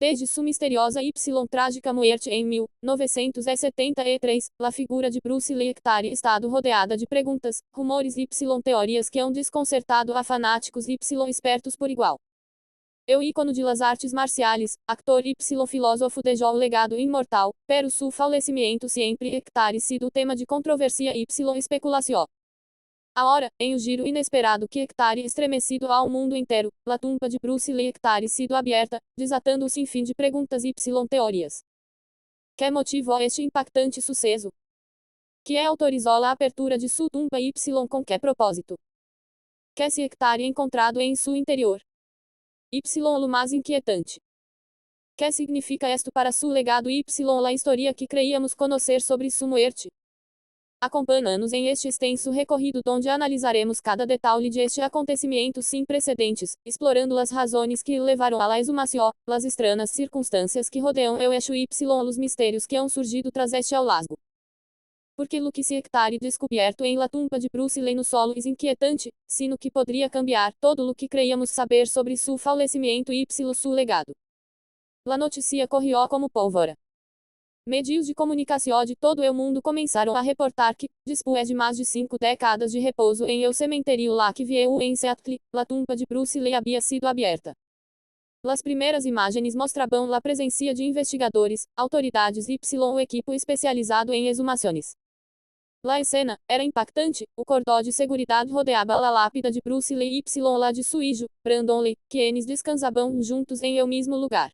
Desde su misteriosa y trágica muerte em 1973, a figura de Bruce Lee Hectare estado rodeada de perguntas, rumores y teorias que han desconcertado a fanáticos y espertos por igual. Eu ícone de las artes marciais, actor y filósofo deixou legado imortal, pero su falecimento sempre Hectare sido tema de controvérsia y especulação. Agora, em um giro inesperado que Hectare estremecido ao mundo inteiro, a tumba de Bruce Lee Hectare sido aberta, desatando um sinfim de perguntas y teorias. Que motivou este impactante sucesso? Que autorizou a abertura de sua tumba y com que propósito? Que se Hectare encontrado em seu interior? Y o mais inquietante. Que significa esto para su legado y a história que creíamos conhecer sobre sua muerte? Acompanha-nos em este extenso recorrido onde analisaremos cada detalhe de este acontecimento sem precedentes, explorando as razões que levaram à exumação, as estranhas circunstâncias que rodeiam o hecho y os mistérios que han surgido tras este hallazgo. Porque o que se Hectare descoberto em la tumba de Bruce Lee no solo é inquietante, sino que poderia cambiar todo o que creíamos saber sobre seu falecimento y seu legado. La notícia correu como pólvora. Meios de comunicação de todo o mundo começaram a reportar que, depois de mais de 5 décadas de repouso em el cemitério Lakeview em Seattle, a tumba de Bruce Lee havia sido aberta. As primeiras imagens mostravam a presença de investigadores, autoridades y o equipo especializado em exumações. A escena era impactante, o cordão de seguridade rodeava a lápida de Bruce Lee y la de seu hijo, Brandon Lee, que eles descansavam juntos em el mesmo lugar.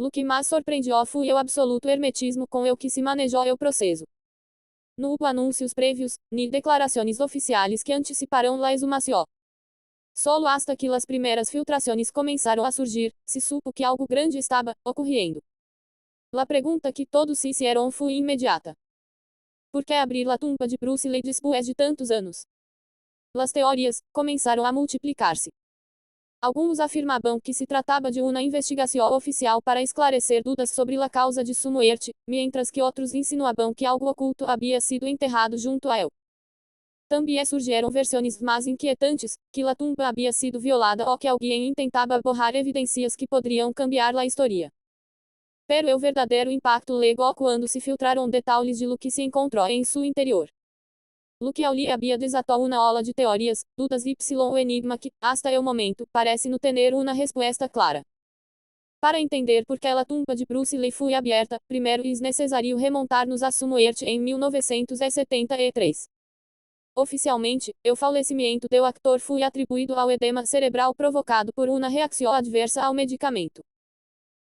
O que mais surpreendeu foi o absoluto hermetismo com o que se manejou o processo. Não houve anúncios prévios, nem declarações oficiais que anteciparam a exumação. Solo hasta que as primeiras filtrações começaram a surgir, se supo que algo grande estava ocorrendo. A pergunta que todos se fizeram foi imediata. Por que abrir a tumba de Bruce Lee depois de tantos anos? As teorias começaram a multiplicar-se. Alguns afirmavam que se tratava de uma investigação oficial para esclarecer dúvidas sobre a causa de sua muerte, mientras que outros insinuavam que algo oculto havia sido enterrado junto a ele. Também surgiram versões mais inquietantes, que a tumba havia sido violada ou que alguém tentava borrar evidências que poderiam cambiar a história. Pero o verdadeiro impacto legou quando se filtraram detalhes de lo que se encontrou em seu interior. Lo que ali havia desatado uma ola de teorias, dúvidas y o enigma que, hasta o momento, parece não ter uma resposta clara. Para entender por que a tumba de Bruce Lee foi aberta, primeiro é necessário remontar-nos a sua muerte em 1973. Oficialmente, o falecimento do actor foi atribuído ao edema cerebral provocado por uma reação adversa ao medicamento.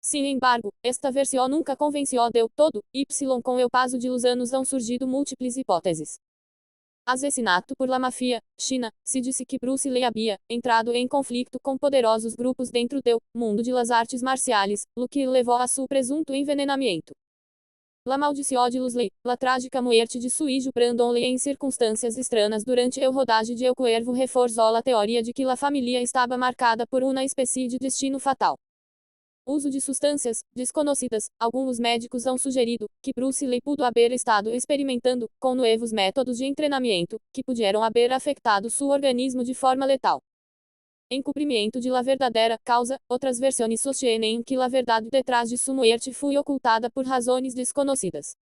Sin embargo, esta versão nunca convenceu del todo, y com o paso de los anos han surgido múltiples hipóteses. Assassinato por la mafia, China, se disse que Bruce Lee havia entrado em conflito com poderosos grupos dentro do mundo de las artes marciais, o que levou a seu presunto envenenamento. La maldição de Bruce Lee, la trágica muerte de seu hijo Brandon Lee em circunstâncias estranhas durante o rodagem de El Cuervo reforçou a teoria de que a família estava marcada por uma espécie de destino fatal. Uso de substâncias desconhecidas. Alguns médicos han sugerido que Bruce Lee pudo haber estado experimentando com novos métodos de treinamento que puderam haber afetado seu organismo de forma letal. Encobrimento de la verdadeira causa. Outras versões sostienen que a verdade detrás de sua muerte foi ocultada por razões desconhecidas.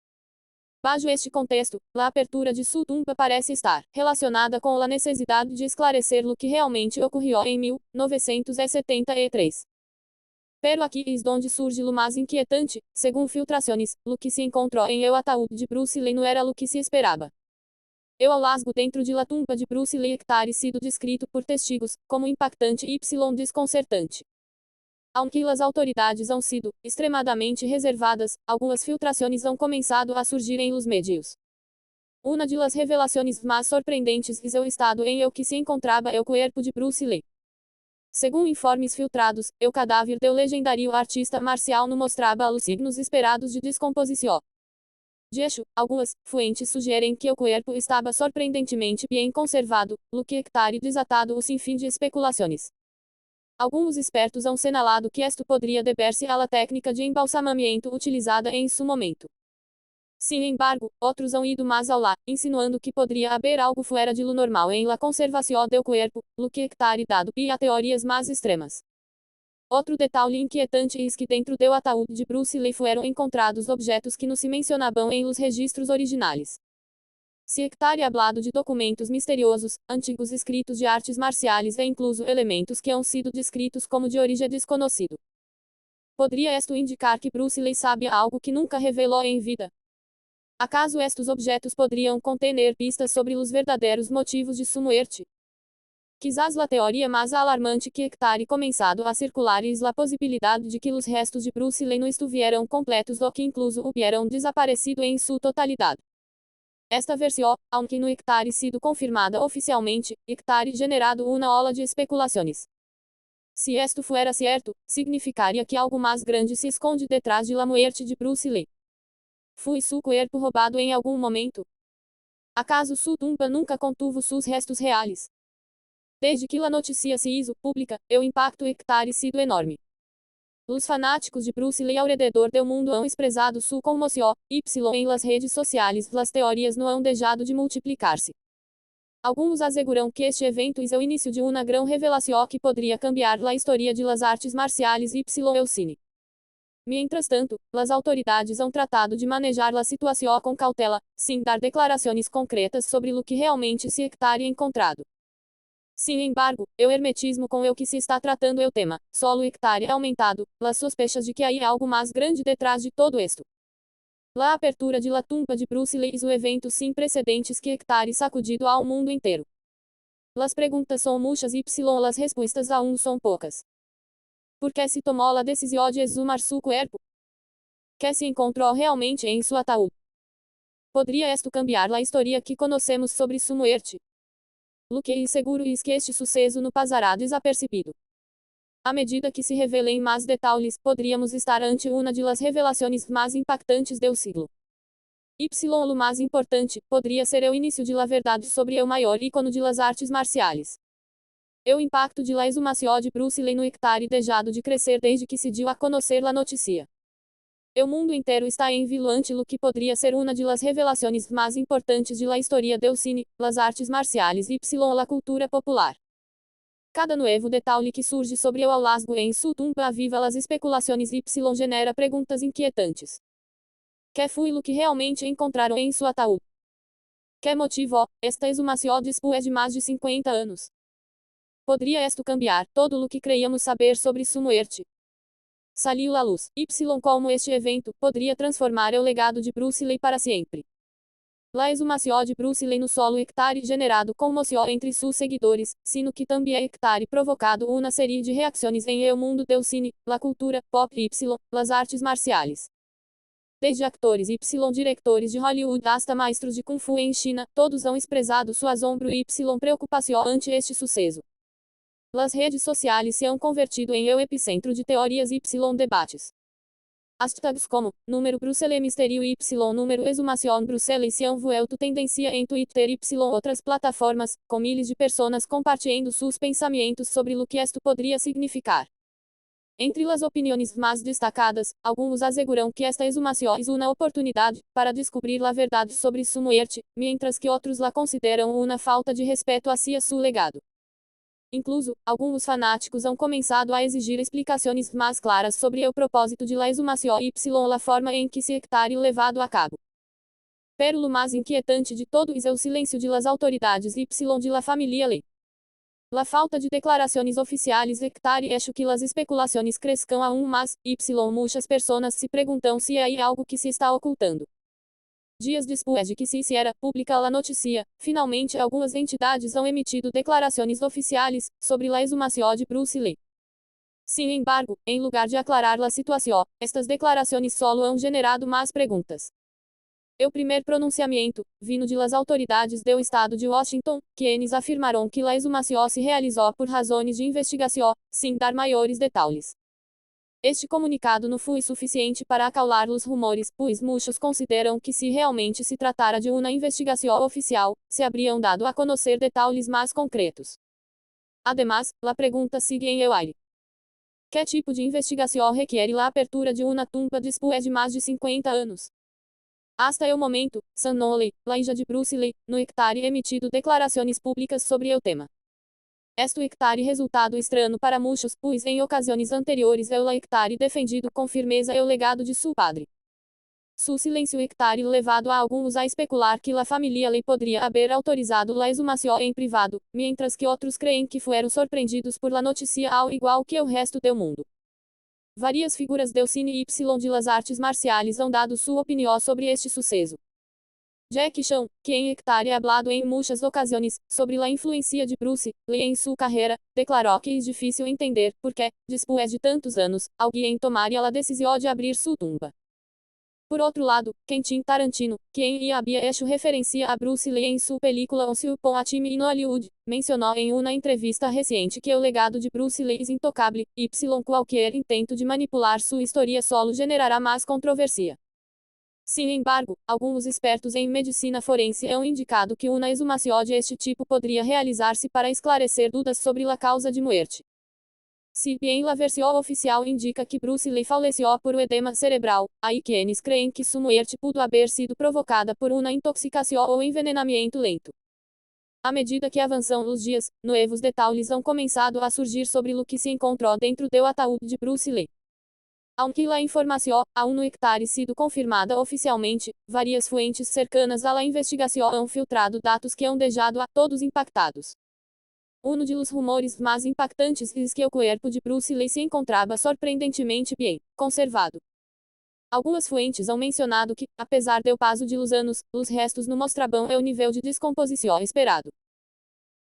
Bajo este contexto, a abertura de sua tumba parece estar relacionada com a necessidade de esclarecer o que realmente ocorreu em 1973. Pero aqui é onde surge o mais inquietante, segundo filtrações, o que se encontrou em el ataúde de Bruce Lee não era o que se esperava. O hallazgo dentro de la tumba de Bruce Lee Hectare sido descrito por testigos, como impactante y desconcertante. Aunque as autoridades han sido extremadamente reservadas, algumas filtrações han começado a surgir em los medios. Uma de las revelações mais surpreendentes é o estado em el que se encontrava o corpo de Bruce Lee. Segundo informes filtrados, o cadáver do legendário artista marcial não mostrava os signos esperados de descomposição. De hecho, algumas fontes sugerem que o corpo estava surpreendentemente bem conservado, o que Hectare desatado o sinfim de especulações. Alguns expertos han señalado que esto poderia deber-se à técnica de embalsamamento utilizada em seu momento. Sin embargo, outros han ido mais além, insinuando que poderia haver algo fora de lo normal em la conservação do corpo, lo que Hectare dado pie a teorias mais extremas. Outro detalhe inquietante é que dentro do ataúde de Bruce Lee foram encontrados objetos que não se mencionavam em los registros originais. Se hectare hablado de documentos misteriosos, antigos escritos de artes marciais e incluso elementos que han sido descritos como de origem desconhecido. Poderia isto indicar que Bruce Lee sabia algo que nunca revelou em vida? Acaso estes objetos poderiam conter pistas sobre os verdadeiros motivos de sua morte? Quizás a teoria mais alarmante que hectare começado a circular é a possibilidade de que os restos de Bruce Lee não estuvieram completos ou que incluso hubieram desaparecido em sua totalidade. Esta versão, aunque no hectare sido confirmada oficialmente, hectare generado uma ola de especulações. Se isto fuera certo, significaria que algo mais grande se esconde detrás de la muerte de Bruce Lee. Foi seu corpo roubado em algum momento? Acaso sua tumba nunca contuvo seus restos reais? Desde que a notícia se hizo pública, o impacto hectare sido enorme. Os fanáticos de Bruce Lee ao redor do mundo han expressado sua comoção, em las redes sociais, las teorias não han deixado de multiplicar-se. Alguns asseguram que este evento é o início de uma grande revelação que poderia cambiar a história de las artes marciais el cine. Mientras tanto, as autoridades han tratado de manejar a situação com cautela, sem dar declarações concretas sobre o que realmente se hectare encontrado. Sin embargo, o hermetismo com o que se está tratando o tema, solo hectare aumentado, las sospechas de que há algo mais grande detrás de todo esto. La apertura de la tumba de Bruce Lee é o evento sem precedentes que hectare sacudido ao mundo inteiro. Las perguntas são muitas y las respostas aún são poucas. Por que se tomou a decisão de exumar seu corpo? Que se encontrou realmente em seu ataúde? Poderia isto cambiar a história que conhecemos sobre sua morte? Lo que é seguro é que este sucesso não passará desapercebido. À medida que se revelem mais detalhes, poderíamos estar ante uma de las revelações mais impactantes do siglo. O mais importante, poderia ser o início de la verdade sobre o maior ícone de las artes marciais. O impacto de la exumação de Bruce Lee no hectare deixado de crescer desde que se deu a conhecer a notícia. O mundo inteiro está em vilo ante lo que poderia ser uma de las revelações mais importantes de la história do cine, las artes marciais y la cultura popular. Cada novo detalhe que surge sobre o hallazgo em sua tumba aviva las especulações y genera perguntas inquietantes. Que foi o que realmente encontraram em seu ataúde? Que motivou esta exumação depois de mais de 50 anos? Poderia isto cambiar todo o que creíamos saber sobre sua morte? Saliu à luz, como este evento poderia transformar o legado de Bruce Lee para sempre. La exumação de Bruce Lee no solo hectare generado comoção entre seus seguidores, sino que também hectare provocado uma série de reações em el mundo do cine, la cultura pop y las artes marciais. Desde actores y diretores de Hollywood hasta maestros de Kung Fu em China, todos han expressado seu assombro y preocupação ante este sucesso. Las redes sociais se han convertido em el epicentro de teorias y debates. Hashtags como número Bruxelles Misterio y número exumación Bruxelles se han vuelto tendencia em Twitter y outras plataformas, com milhares de pessoas compartilhando seus pensamentos sobre o que esto poderia significar. Entre as opiniões mais destacadas, alguns asseguram que esta exumação é uma oportunidade para descobrir a verdade sobre sua morte, mientras que outros la consideram uma falta de respeito hacia seu legado. Incluso, alguns fanáticos han começado a exigir explicações mais claras sobre o propósito de la exumação y la forma em que se hectare levado a cabo. Pero lo mais inquietante de todo é o silêncio de las autoridades y de la familia Lee. La falta de declarações oficiais hectare hecho que las especulações crescam aún mais, y muitas pessoas se perguntam se há algo que se está ocultando. Dias depois de que se hiciera pública a notícia, finalmente algumas entidades han emitido declarações oficiais sobre a exumação de Bruce Lee. Sin embargo, em lugar de aclarar a situação, estas declarações solo han generado mais perguntas. O primeiro pronunciamento, vindo de las autoridades do estado de Washington, quienes afirmaram que a exumação se realizou por razões de investigação, sem dar maiores detalhes. Este comunicado não foi suficiente para acalmar os rumores, pois muitos consideram que se realmente se tratara de uma investigação oficial, se habriam dado a conhecer detalhes mais concretos. Además, a pergunta sigue em el aire. Que tipo de investigação requer a apertura de uma tumba depois de mais de 50 anos? Hasta o momento, Sam Nolly, la hija de Bruce Lee, no hectare emitido declarações públicas sobre o tema. Esto ictare resultado estranho para muitos, pois em ocasiões anteriores el ictare defendido com firmeza o legado de seu padre. Su silêncio ictare levado a alguns a especular que la família lhe poderia haber autorizado la exumação em privado, mientras que outros creem que foram surpreendidos por la notícia ao igual que o resto do mundo. Várias figuras do cine y de las artes marciais han dado sua opinião sobre este sucesso. Jack Chan, que em ictare hablado em muitas ocasiões sobre la influência de Bruce Lee em sua carreira, declarou que é difícil entender por que, depois de tantos anos, alguém tomaria a decisão de abrir sua tumba. Por outro lado, Quentin Tarantino, que em havia hecho referência a Bruce Lee em sua película On Upon a Time in Hollywood, mencionou em uma entrevista recente que o legado de Bruce Lee é intocável, y qualquer intento de manipular sua história solo generará mais controvérsia. Sin embargo, alguns expertos em medicina forense han indicado que uma exumação de este tipo poderia realizar-se para esclarecer dúvidas sobre a causa de morte. Se bem a versão oficial indica que Bruce Lee faleceu por edema cerebral, há quienes creem que sua morte pudo haber sido provocada por uma intoxicação ou envenenamento lento. À medida que avançam os dias, novos detalhes han começado a surgir sobre o que se encontrou dentro do ataúde de Bruce Lee. Aunque a informação aún não ictare sido confirmada oficialmente, várias fontes cercanas à investigação han filtrado dados que han deixado a todos impactados. Um de los rumores mais impactantes é que o corpo de Bruce Lee se encontrava surpreendentemente bem conservado. Algumas fontes han mencionado que, apesar do passo de los anos, os restos não mostravam o nível de descomposição esperado.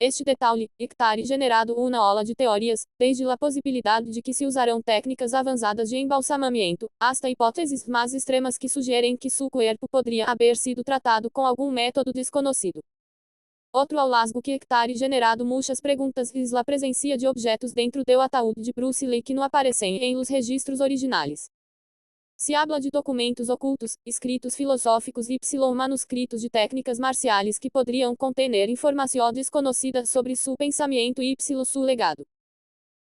Este detalhe, ictare generado uma ola de teorias, desde a possibilidade de que se usarão técnicas avançadas de embalsamamento, hasta hipóteses mais extremas que sugerem que seu corpo poderia haver sido tratado com algum método desconhecido. Outro hallazgo que ictare generado muitas perguntas é a presença de objetos dentro do ataúde de Bruce Lee que não aparecem em los registros originais. Se habla de documentos ocultos, escritos filosóficos y manuscritos de técnicas marciais que poderiam conter informação desconhecida sobre seu pensamento y seu legado.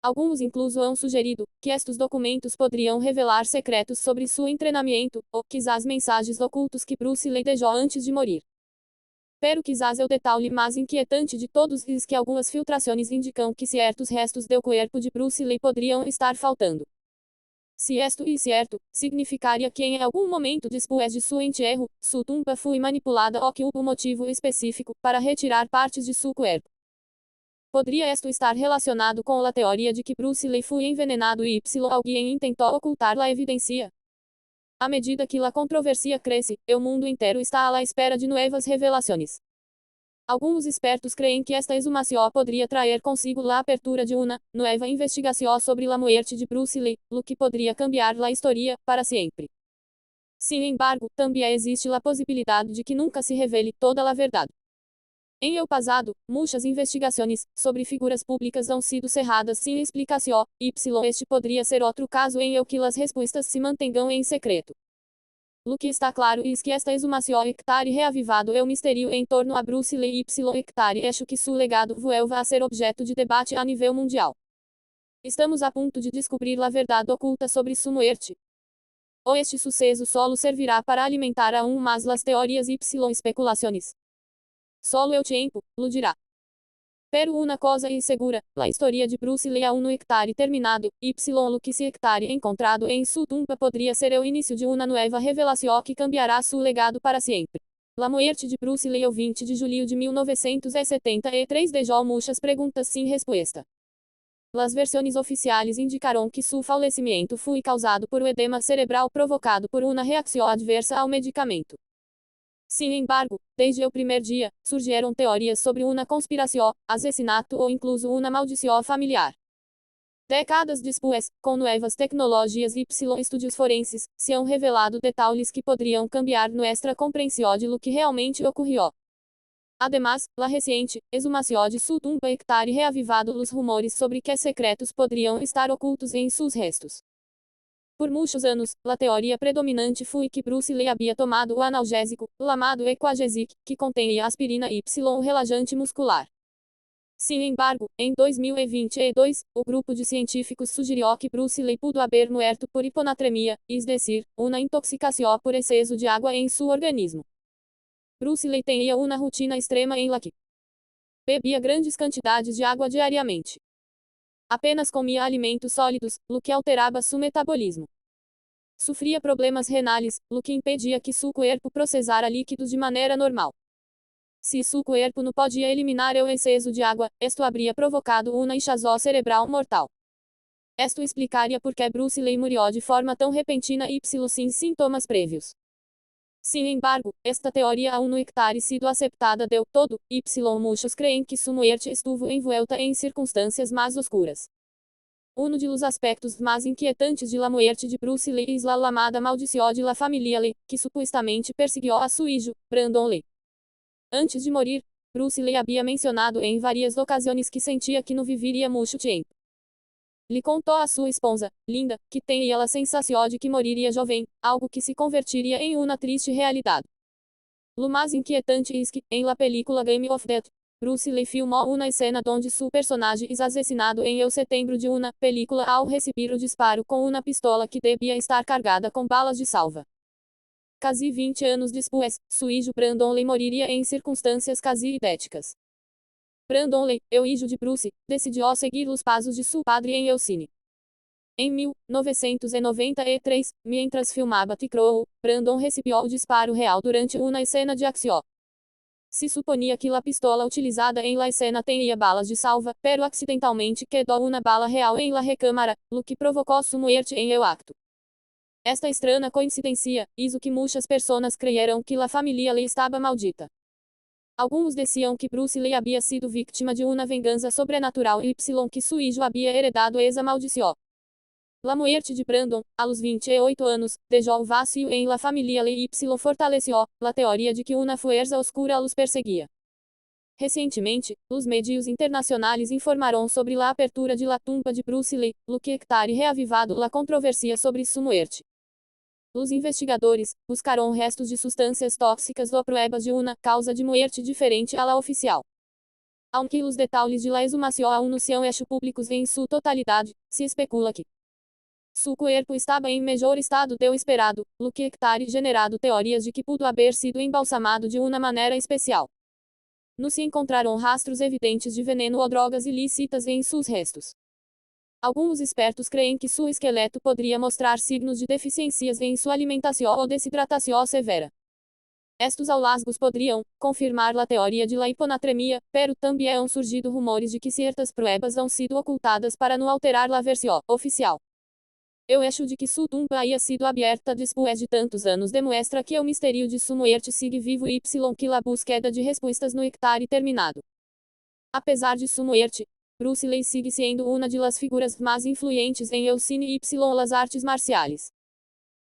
Alguns incluso han sugerido que estes documentos poderiam revelar secretos sobre seu treinamento, ou quizás mensagens ocultos que Bruce Lee deixou antes de morrer. Pero quizás o detalhe mais inquietante de todos é que algumas filtrações indicam que certos restos do corpo de Bruce Lee poderiam estar faltando. Se isto é certo, significaria que em algum momento depois de seu enterro, sua tumba foi manipulada ou que houve um motivo específico para retirar partes de seu corpo. Poderia isto estar relacionado com a teoria de que Bruce Lee foi envenenado e alguém tentou ocultar a evidência. À medida que a controvérsia cresce, o mundo inteiro está à espera de novas revelações. Alguns expertos creem que esta exumação poderia trazer consigo a abertura de uma nova investigação sobre a morte de Bruce Lee, o que poderia cambiar a história para sempre. Sin embargo, também existe a possibilidade de que nunca se revele toda a verdade. Em el passado, muitas investigações sobre figuras públicas han sido cerradas sem explicação, y este poderia ser outro caso em el que as respostas se mantenham em secreto. O que está claro é que esta exumação ictare reavivado o mistério em torno a Bruce Lee y ictare acho que seu legado vuelva a ser objeto de debate a nível mundial. Estamos a ponto de descobrir a verdade oculta sobre sua morte. Ou este sucesso solo servirá para alimentar aún mais as teorias y especulações. Solo o tempo lo dirá. Pero uma coisa é segura, a história de Bruce Lee aún no ictare terminado, y lo que se ictare encontrado em sua tumba poderia ser o início de uma nova revelação que cambiará seu legado para sempre. La morte de Bruce Lee o 20 de julho de 1973 deixou muitas perguntas sem resposta. As versões oficiais indicaram que seu falecimento foi causado por edema cerebral provocado por uma reação adversa ao medicamento. Sin embargo, desde o primeiro dia, surgiram teorias sobre uma conspiração, assassinato ou incluso uma maldição familiar. Décadas depois, com novas tecnologias y estudos forenses, se han revelado detalhes que poderiam cambiar nossa compreensão de lo que realmente ocorreu. Además, la reciente exumação de sua tumba ictare reavivado os rumores sobre que secretos poderiam estar ocultos em seus restos. Por muitos anos, a teoria predominante foi que Bruce Lee havia tomado o analgésico, chamado Equagesic, que contém aspirina y o relaxante muscular. Sin embargo, em 2022, o grupo de científicos sugeriu que Bruce Lee pudo haber muerto por hiponatremia, es decir, uma intoxicação por excesso de água em seu organismo. Bruce Lee tinha uma rotina extrema em la que Bebia grandes quantidades de água diariamente. Apenas comia alimentos sólidos, o que alterava seu metabolismo. Sofria problemas renais, o que impedia que seu corpo processara líquidos de maneira normal. Se seu corpo não podia eliminar o excesso de água, isto habría provocado uma hinchazón cerebral mortal. Esto explicaria por que Bruce Lee murió de forma tão repentina y sem sintomas prévios. Sin embargo, esta teoria aún não está sido aceptada del todo, y muchos creem que sua muerte estuvo envuelta em circunstâncias mais oscuras. Uno de los aspectos mais inquietantes de la muerte de Bruce Lee es la llamada maldición de la familia Lee, que supostamente persiguió a su hijo, Brandon Lee. Antes de morir, Bruce Lee havia mencionado em várias ocasiões que sentia que não viveria muito tempo. Lhe contou a sua esposa, Linda, que tinha a sensação de que moriria jovem, algo que se convertiria em uma triste realidade. Lo mais inquietante é que, em la película Game of Death, Bruce Lee filmou uma cena onde seu personagem é assassinado em setembro de uma película ao receber o disparo com uma pistola que devia estar carregada com balas de salva. Quase 20 anos depois, seu hijo Brandon Lee moriria em circunstâncias quase idênticas. Brandon Lee, o hijo de Bruce, decidiu seguir os passos de seu padre em el cine. Em 1993, mientras filmava The Crow, Brandon recebeu o disparo real durante uma cena de ação. Se suponia que a pistola utilizada em la escena tinha balas de salva, pero accidentalmente quedou uma bala real em la recâmara, o que provocou sua muerte em el acto. Esta estranha coincidência hizo que muitas pessoas creyeron que la família Lee estava maldita. Alguns diziam que Bruce Lee havia sido vítima de uma vingança sobrenatural y que su hijo havia heredado esa maldición. La muerte de Brandon, a los 28 anos, deixou vacío em la família Lee y fortaleció la teoria de que uma fuerza oscura los perseguia. Recentemente, os medios internacionais informaram sobre a apertura de la tumba de Bruce Lee, lo que está reavivado la controvérsia sobre sua muerte. Os investigadores buscaram restos de substâncias tóxicas ou pruebas de uma causa de muerte diferente a la oficial. Aunque os detalhes de la exumación aún não são hecho públicos em sua totalidade, se especula que seu corpo estava em melhor estado do esperado, lo que está generado teorias de que pudo haber sido embalsamado de uma maneira especial. Não se encontraram rastros evidentes de veneno ou drogas ilícitas em seus restos. Alguns expertos creem que seu esqueleto poderia mostrar signos de deficiências em sua alimentação ou desidratação severa. Estes hallazgos poderiam confirmar a teoria de la hiponatremia, pero também han surgido rumores de que certas pruebas han sido ocultadas para não alterar a versão oficial. O hecho de que sua tumba haya sido aberta depois de tantos anos demonstra que o mistério de sua muerte sigue vivo y que la búsqueda de respostas no está terminado. Apesar de sua muerte, Bruce Lee sigue sendo uma de las figuras mais influentes em el cine y las artes marciales.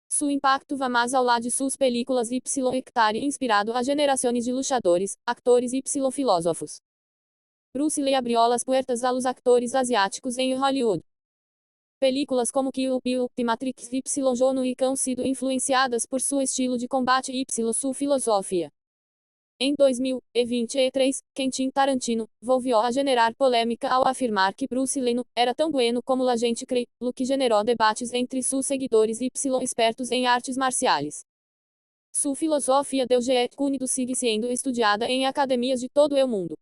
Su impacto va mais ao lado de suas películas y está inspirado a gerações de luchadores, actores y filósofos. Bruce Lee abriu as puertas a los actores asiáticos em Hollywood. Películas como Kill Bill, The Matrix y John Wick han sido influenciadas por seu estilo de combate y sua filosofia. Em 2023, Quentin Tarantino volviu a generar polêmica ao afirmar que Bruce Lee não era tão bueno como a gente crê, o que generou debates entre seus seguidores y expertos em artes marciais. Sua filosofia del Jeet Kune do sigue sendo estudada em academias de todo o mundo.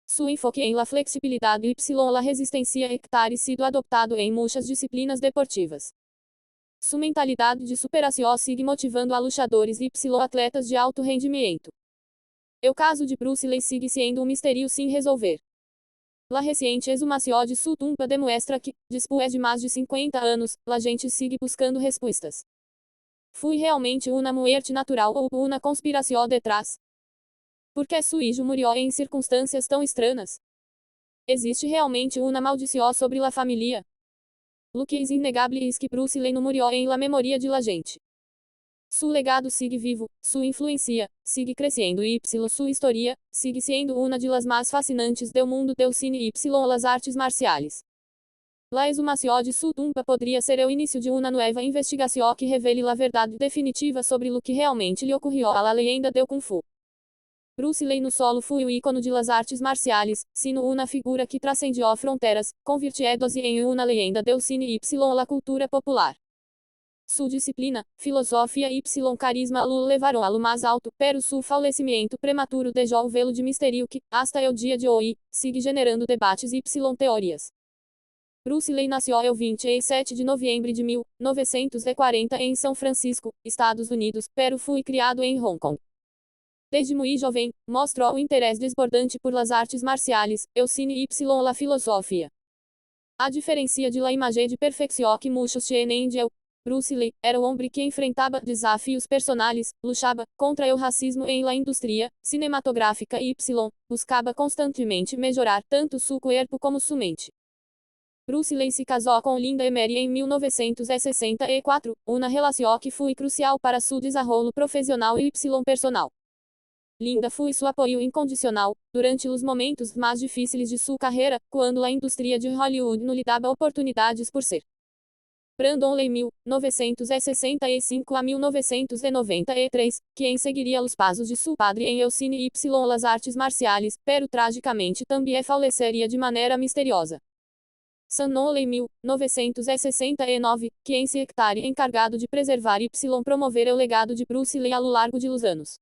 Su enfoque em la flexibilidade y la resistência está sido adoptado em muitas disciplinas deportivas. Sua mentalidade de superação sigue motivando a luchadores y atletas de alto rendimento. O caso de Bruce Lee sigue sendo um mistério sem resolver. La reciente exumação de sua tumba demonstra que, depois de mais de 50 anos, a gente sigue buscando respostas. Foi realmente uma muerte natural ou uma conspiração detrás? Por que seu hijo murió em circunstâncias tão estranhas? Existe realmente uma maldição sobre la família? Lo que es innegable es que Bruce Lee não murió em la memoria de la gente. Su legado sigue vivo, sua influência sigue crescendo y sua história sigue sendo uma de las mais fascinantes do mundo del cine y las artes marciales. La exumação de sua tumba poderia ser o início de uma nova investigação que revele a verdade definitiva sobre o que realmente lhe ocorreu a la leyenda del Kung Fu. Bruce Lee no solo foi o ícone de las artes marciales, sino uma figura que transcendió fronteras, convirtiéndose em uma leyenda del cine y la cultura popular. Su disciplina, filosofia y carisma lo levaram a lo mais alto, pero su falecimento prematuro deixou o velo de mistério que, hasta el dia de hoje, sigue generando debates y teorias. Bruce Lee nasceu el 27 de novembro de 1940 em São Francisco, Estados Unidos, pero foi criado em Hong Kong. Desde muito jovem, mostrou um interesse desbordante por las artes marciais, el cine y la filosofia. A diferença de la imagem de perfeição que muitos tienen de el, Bruce Lee era o homem que enfrentava desafios personales, luchava contra o racismo em la indústria cinematográfica y buscava constantemente melhorar tanto su cuerpo como su mente. Bruce Lee se casou com Linda Emery em 1964, uma relação que foi crucial para seu desenvolvimento profissional e personal. Linda foi seu apoio incondicional durante os momentos mais difíceis de sua carreira, quando a indústria de Hollywood não lhe dava oportunidades por ser. Brandon Lee 1965 a 1993, quem seguiria os passos de seu padre em el cine y las artes marciais, pero tragicamente também faleceria de maneira misteriosa. Shannon Lee 1969, quem se hectare encargado de preservar y promover o legado de Bruce Lee ao largo de los anos.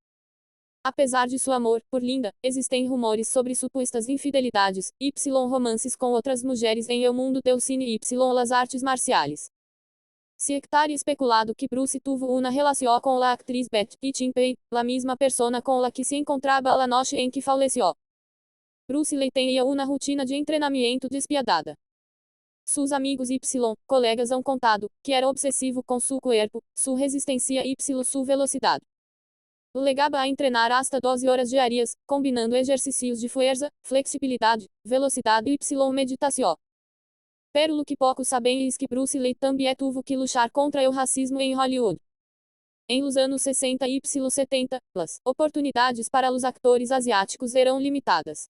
Apesar de seu amor por Linda, existem rumores sobre supostas infidelidades y romances com outras mulheres em el mundo del cine y las artes marciais. Se hectare especulado que Bruce tuvo uma relação com a actriz Betty Pei, la misma persona com la que se encontrava la noche em que faleceu. Bruce Lee tinha uma rotina de treinamento despiadada. Seus amigos y colegas han contado que era obsessivo com seu corpo, sua resistência y sua velocidade. O legaba a treinar hasta 12 horas diárias, combinando exercícios de força, flexibilidade, velocidade y meditação. Pero lo que poucos sabem é que Bruce Lee também tuvo que luchar contra o racismo em Hollywood. Em los anos 60 y 70, as oportunidades para os actores asiáticos eram limitadas.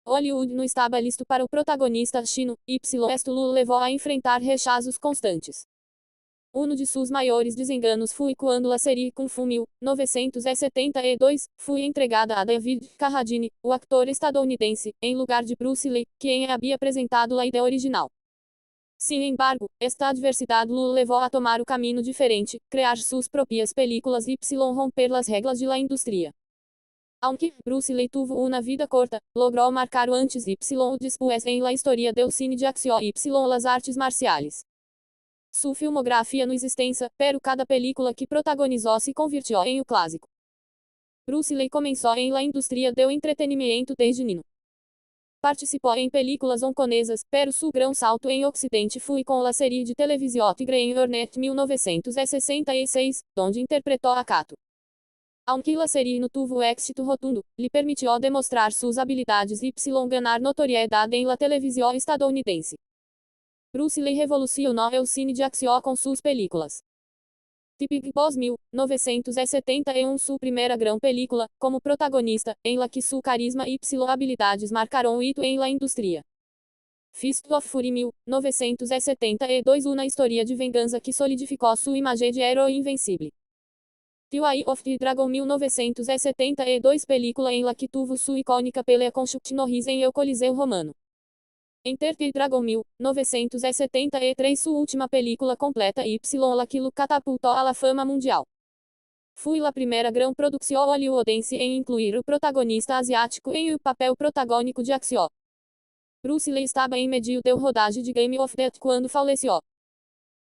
Hollywood não estava listo para o protagonista chino, y esto lo levou a enfrentar rechazos constantes. Um de seus maiores desenganos foi quando a série Kung Fu 1972 foi entregada a David Carradine, o actor estadunidense, em lugar de Bruce Lee, quem havia apresentado a ideia original. Sin embargo, esta adversidade lo levou a tomar o caminho diferente, criar suas próprias películas y romper as regras de la indústria. Aunque Bruce Lee tuvo uma vida corta, logrou marcar o antes y o después em la história del cine de acción y las artes marciais. Sua filmografia não extensa, pero cada película que protagonizou se convirtió em um clássico. Bruce Lee começou em la indústria do entretenimento desde niño. Participou em películas hongkonesas, pero seu grão salto em Ocidente foi com la série de televisão Tigre en Ornette 1966, onde interpretou a Kato. Aunque la série não tuvo éxito rotundo, lhe permitiu demonstrar suas habilidades y ganar notoriedade em la televisão estadunidense. Bruce Lee revolucionou o cine de acción com suas películas. The Big Boss 1971, sua primeira grande película, como protagonista, em la que seu carisma y habilidades marcaram o hito em la indústria. Fist of Fury 1972, uma história de vingança que solidificou sua imagem de herói invencível. The Eye of the Dragon 1972, película em la que tuvo sua icônica pelea com Chuck Norris em el Coliseu Romano. Enter the Dragon 1973, sua última película completa y la que lo catapultou à la fama mundial. Foi a primeira grande produção hollywoodense em incluir o protagonista asiático em o papel protagônico de acción. Bruce Lee estava em medio del rodaje de Game of Death quando faleceu.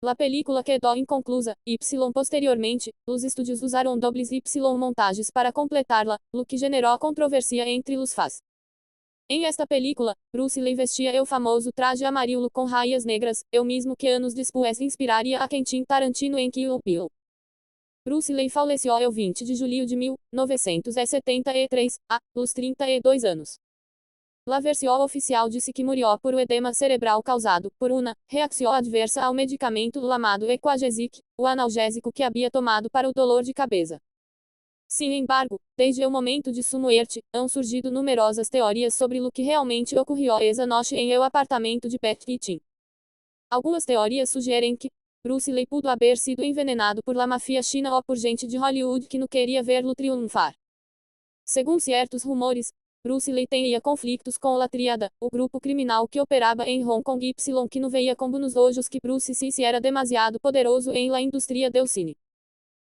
La película quedou inconclusa, y posteriormente, os estúdios usaram dobles y montagens para completá-la, lo que generou controvérsia entre os fãs. Em esta película, Bruce Lee vestia o famoso traje amarelo com raias negras, o mesmo que anos depois inspiraria a Quentin Tarantino em Kill Bill. Bruce Lee faleceu el 20 de julho de 1973, aos 32 anos. La versão oficial disse que morreu por o edema cerebral causado por uma reação adversa ao medicamento chamado Equagesic, o analgésico que havia tomado para o dolor de cabeça. Sin embargo, desde o momento de sua morte, han surgido numerosas teorias sobre o que realmente ocorreu essa noite em el apartamento de Pat Keating. Algumas teorias sugerem que Bruce Lee pudo haber sido envenenado por la mafia china ou por gente de Hollywood que não queria vê-lo triunfar. Segundo certos rumores, Bruce Lee tinha conflictos com La Triada, o grupo criminal que operava em Hong Kong y que não veia como nos ojos que Bruce se era demasiado poderoso em la indústria del cine.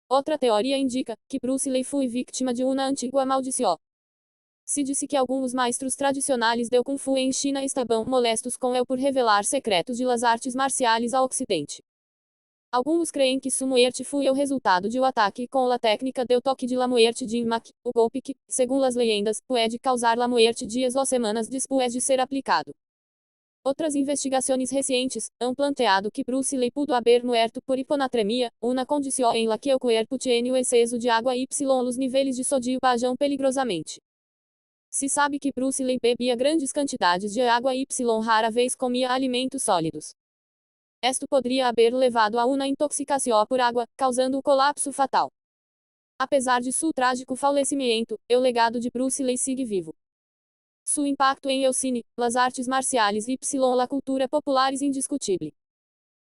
Outra teoria indica que Bruce Lee foi vítima de uma antiga maldição. Se disse que alguns maestros tradicionais del Kung Fu em China estavam molestos com ele por revelar secretos de las artes marciais ao Ocidente. Alguns creem que sua morte foi o resultado de um ataque com a técnica del toque de la muerte de Mac, o golpe que, segundo as leyendas, pode causar la muerte dias ou semanas depois de ser aplicado. Outras investigações recentes han planteado que Bruce Lee pudo haber muerto por hiponatremia, uma condição em la que o corpo tiene o excesso de água y los níveis de sodio baixam peligrosamente. Se sabe que Bruce Lee bebia grandes quantidades de água y rara vez comia alimentos sólidos. Esto poderia haber levado a uma intoxicação por água, causando o colapso fatal. Apesar de seu trágico falecimento, o legado de Bruce Lee sigue vivo. Su impacto em el cine, las artes marciais y la cultura popular é indiscutível.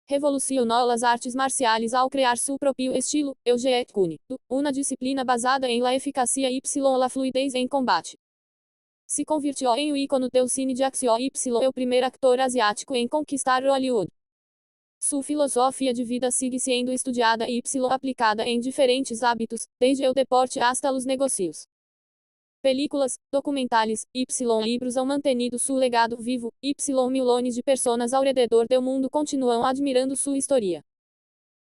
Revolucionou las artes marciais ao criar seu próprio estilo, el Jeet Kune, uma disciplina basada em la eficácia y la fluidez em combate. Se convirtió em um ícone del cine de acción y o primeiro actor asiático em conquistar Hollywood. Sua filosofia de vida sigue sendo estudada y aplicada em diferentes hábitos, desde o deporte hasta os negócios. Películas, documentais, livros han mantenido seu legado vivo, milhões de pessoas ao redor do mundo continuam admirando sua história.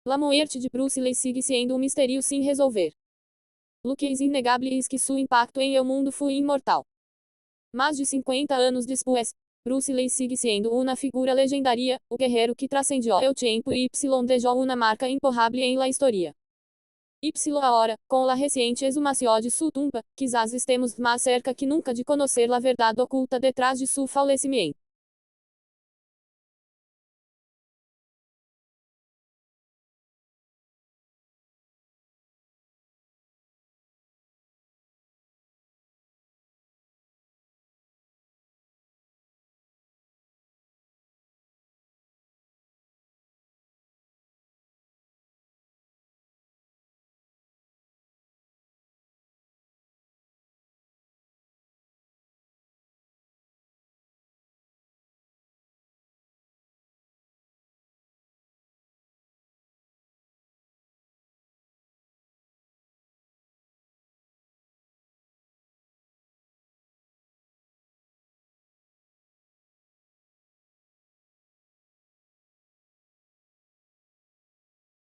La muerte de Bruce Lee sigue sendo um mistério sem resolver. Lo que é inegável é que seu impacto em el mundo foi imortal. Mais de 50 anos depois, Bruce Lee sigue sendo uma figura legendária, o guerreiro que transcendió el tempo y deixou uma marca imborrável em la história. Ahora, com la reciente exumación de su tumba, quizás estemos mais cerca que nunca de conhecer la verdade oculta detrás de su falecimiento.